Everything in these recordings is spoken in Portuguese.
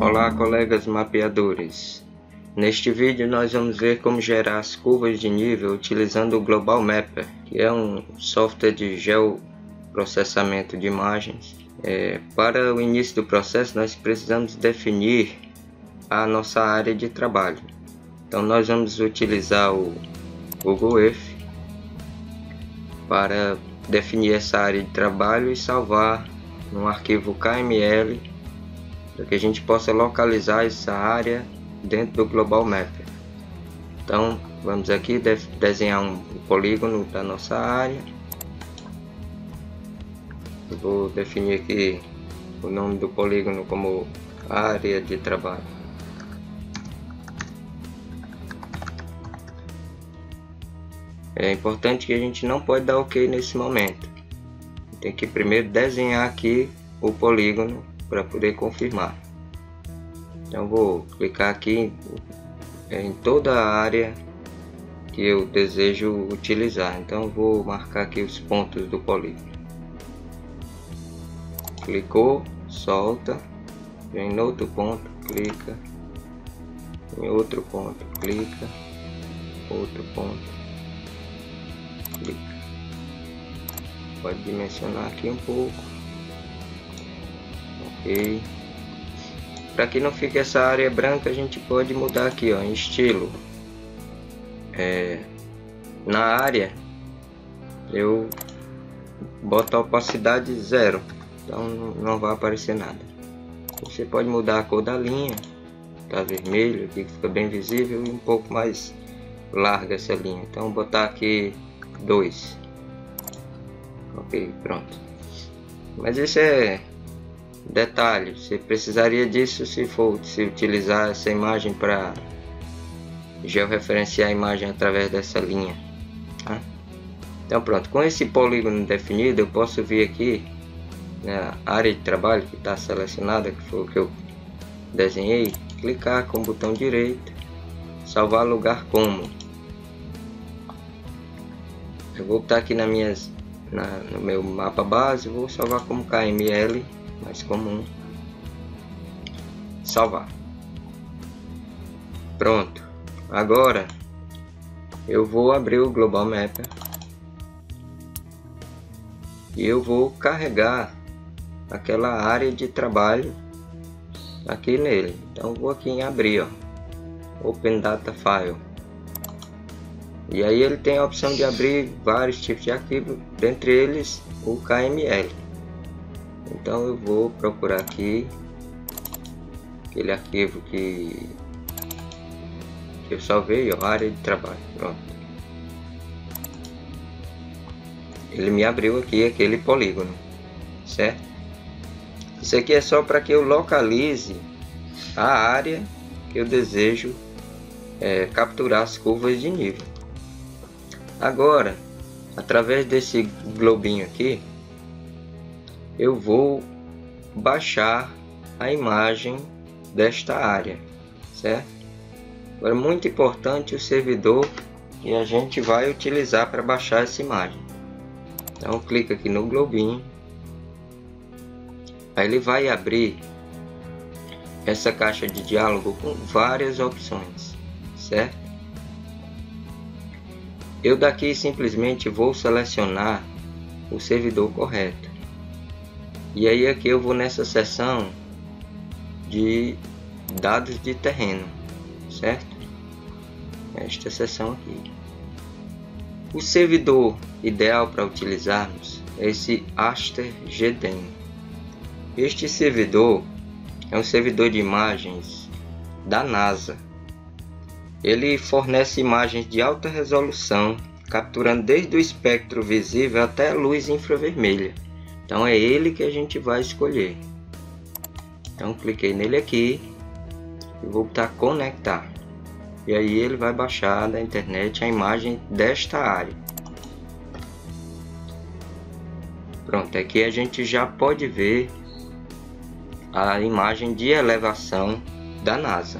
Olá, colegas mapeadores. Neste vídeo nós vamos ver como gerar as curvas de nível utilizando o Global Mapper, que é um software de geoprocessamento de imagens. Para o início do processo nós precisamos definir a nossa área de trabalho. Então nós vamos utilizar o Google Earth para definir essa área de trabalho e salvar no arquivo KML, para que a gente possa localizar essa área dentro do Global Mapper. Então vamos aqui desenhar um polígono da nossa área. Eu vou definir aqui o nome do polígono como área de trabalho. É importante que a gente não pode dar OK nesse momento. Tem que primeiro desenhar aqui o polígono para poder confirmar. Então vou clicar aqui em toda a área que eu desejo utilizar. Então vou marcar aqui os pontos do polígono. Clicou, solta, vem no outro ponto, clica, em outro ponto, clica, outro ponto, clica. Pode dimensionar aqui um pouco. Ok. Para que não fique essa área branca, a gente pode mudar aqui, ó, em estilo. Na área eu boto a opacidade 0, então não vai aparecer nada. Você pode mudar a cor da linha, tá vermelho aqui, que fica bem visível, e um pouco mais larga essa linha. Então vou botar aqui 2. Ok, pronto. Mas esse é detalhe, você precisaria disso se utilizar essa imagem para georreferenciar a imagem através dessa linha, tá? Então pronto, com esse polígono definido eu posso vir aqui na área de trabalho que está selecionada, que foi o que eu desenhei, clicar com o botão direito, salvar lugar como. Eu vou botar aqui no meu mapa base, vou salvar como KML, mais comum. Salvar. Pronto. Agora eu vou abrir o Global Mapper e eu vou carregar aquela área de trabalho aqui nele. Então vou aqui em abrir, ó, Open Data File. E aí ele tem a opção de abrir vários tipos de arquivo, dentre eles o KML. Então eu vou procurar aqui aquele arquivo que eu salvei, ó, área de trabalho. Pronto. Ele me abriu aqui aquele polígono, certo? Isso aqui é só para que eu localize a área que eu desejo capturar as curvas de nível. Agora, através desse globinho aqui, eu vou baixar a imagem desta área, certo? Agora, muito importante o servidor que a gente vai utilizar para baixar essa imagem. Então clica aqui no globinho, aí ele vai abrir essa caixa de diálogo com várias opções, certo? Eu daqui simplesmente vou selecionar o servidor correto. E aí aqui eu vou nessa seção de dados de terreno, certo? Esta seção aqui. O servidor ideal para utilizarmos é esse AsterGDEM. Este servidor é um servidor de imagens da NASA. Ele fornece imagens de alta resolução, capturando desde o espectro visível até a luz infravermelha. Então é ele que a gente vai escolher. Então cliquei nele aqui e vou botar conectar. E aí ele vai baixar da internet a imagem desta área. Pronto, aqui a gente já pode ver a imagem de elevação da NASA.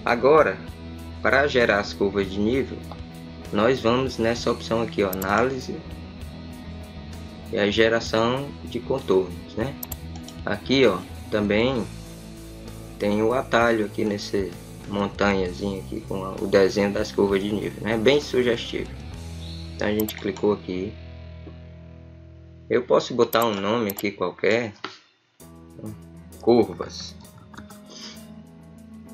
Agora, para gerar as curvas de nível, nós vamos nessa opção aqui, ó, análise e a geração de contornos, né? Aqui, ó, também tem o atalho aqui nesse montanhazinho aqui com o desenho das curvas de nível, né? Bem sugestivo. Então a gente clicou aqui. Eu posso botar um nome aqui qualquer, curvas.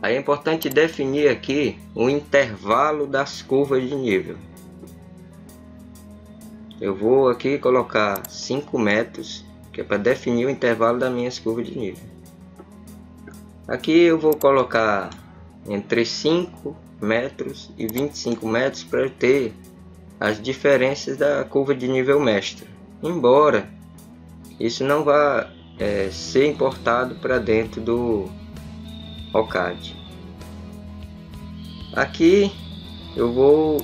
Aí é importante definir aqui o intervalo das curvas de nível. Eu vou aqui colocar 5 metros, que é para definir o intervalo das minhas curvas de nível. Aqui eu vou colocar entre 5 metros e 25 metros para ter as diferenças da curva de nível mestre. Embora isso não vá ser importado para dentro do OCAD. Aqui eu vou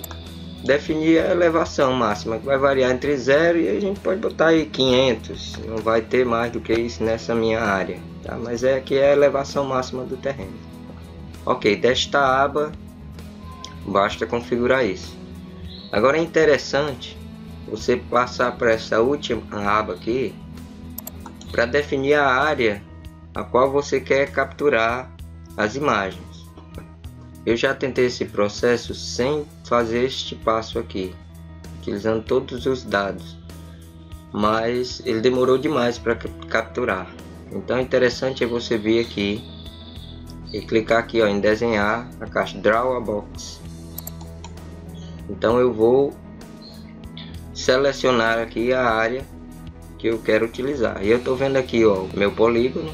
definir a elevação máxima, que vai variar entre 0 e a gente pode botar aí 500, não vai ter mais do que isso nessa minha área, tá? Mas aqui é a elevação máxima do terreno. Ok, desta aba basta configurar isso. Agora é interessante você passar para essa última aba aqui para definir a área a qual você quer capturar as imagens. Eu já tentei esse processo sem fazer este passo aqui, utilizando todos os dados, mas ele demorou demais para capturar. Então é interessante você vir aqui e clicar aqui, ó, em desenhar a caixa Draw a Box. Então eu vou selecionar aqui a área que eu quero utilizar. E eu estou vendo aqui, ó, o meu polígono.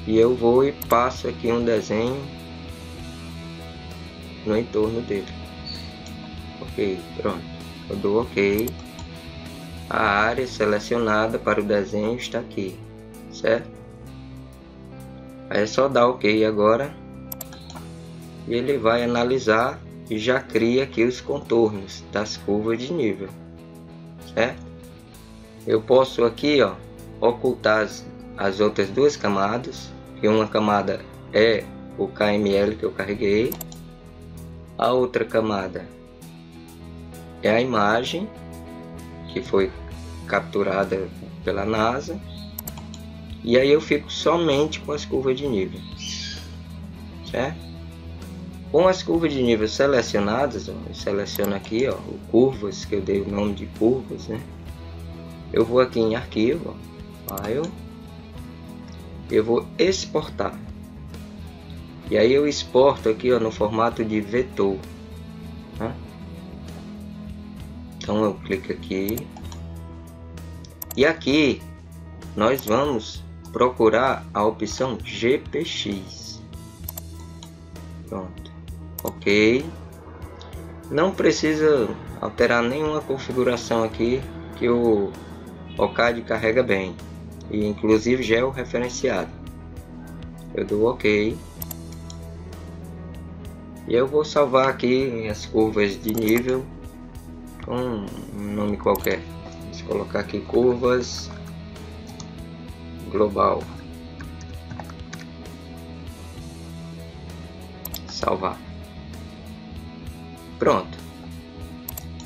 E eu vou e passo aqui um desenho no entorno dele. Ok, pronto. Eu dou ok. A área selecionada para o desenho está aqui, certo? Aí é só dar ok agora. E ele vai analisar e já cria aqui os contornos das curvas de nível, certo? Eu posso aqui, ó, ocultar as outras duas camadas. Que uma camada é o KML que eu carreguei, a outra camada é a imagem que foi capturada pela NASA, e aí eu fico somente com as curvas de nível, certo? Com as curvas de nível selecionadas, ó, eu seleciono aqui, ó, o curvas, que eu dei o nome de curvas, né? Eu vou aqui em arquivo, ó, file. Eu vou exportar, e aí eu exporto aqui, ó, no formato de vetor, tá? Então eu clico aqui e aqui nós vamos procurar a opção GPX. Pronto, ok. Não precisa alterar nenhuma configuração aqui, que o OCAD carrega bem. E inclusive georreferenciado. Eu dou ok. E eu vou salvar aqui as curvas de nível com um nome qualquer. Vamos colocar aqui curvas global. Salvar. Pronto.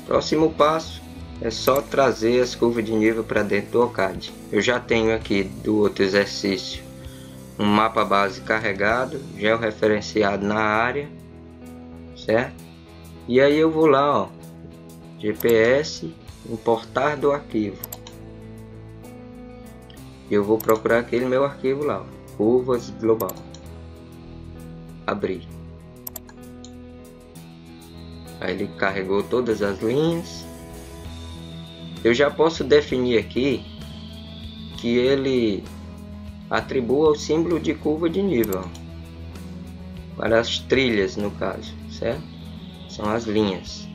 Próximo passo é só trazer as curvas de nível para dentro do OCAD. Eu já tenho aqui do outro exercício um mapa base carregado, georreferenciado na área, certo? E aí eu vou lá, ó, GPS, importar do arquivo. E eu vou procurar aquele meu arquivo lá, ó, curvas global. Abrir. Aí ele carregou todas as linhas. Eu já posso definir aqui que ele atribua o símbolo de curva de nível, ó, para as trilhas no caso, certo? São as linhas.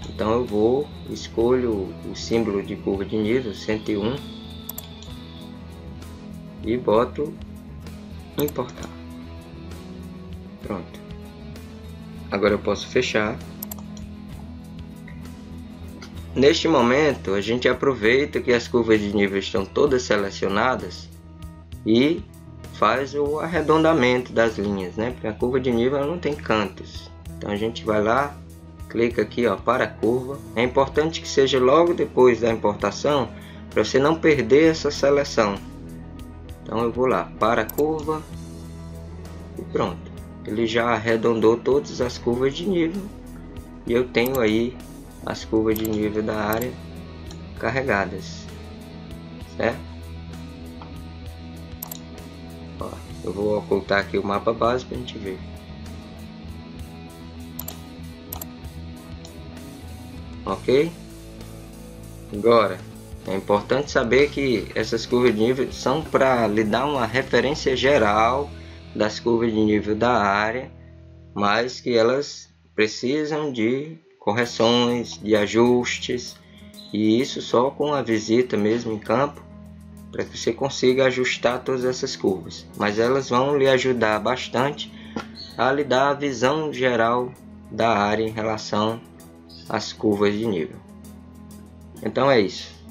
Então eu vou, escolho o símbolo de curva de nível 101 e boto importar. Pronto. Agora eu posso fechar. Neste momento, a gente aproveita que as curvas de nível estão todas selecionadas e faz o arredondamento das linhas, né? Porque a curva de nível ela não tem cantos. Então a gente vai lá, clica aqui, ó, para a curva. É importante que seja logo depois da importação, para você não perder essa seleção. Então eu vou lá para a curva e pronto. Ele já arredondou todas as curvas de nível e eu tenho aí as curvas de nível da área carregadas, certo? Ó, eu vou ocultar aqui o mapa base para a gente ver. Ok? Agora é importante saber que essas curvas de nível são para lhe dar uma referência geral das curvas de nível da área, mas que elas precisam de correções, de ajustes, e isso só com a visita mesmo em campo, para que você consiga ajustar todas essas curvas. Mas elas vão lhe ajudar bastante a lhe dar a visão geral da área em relação às curvas de nível. Então é isso.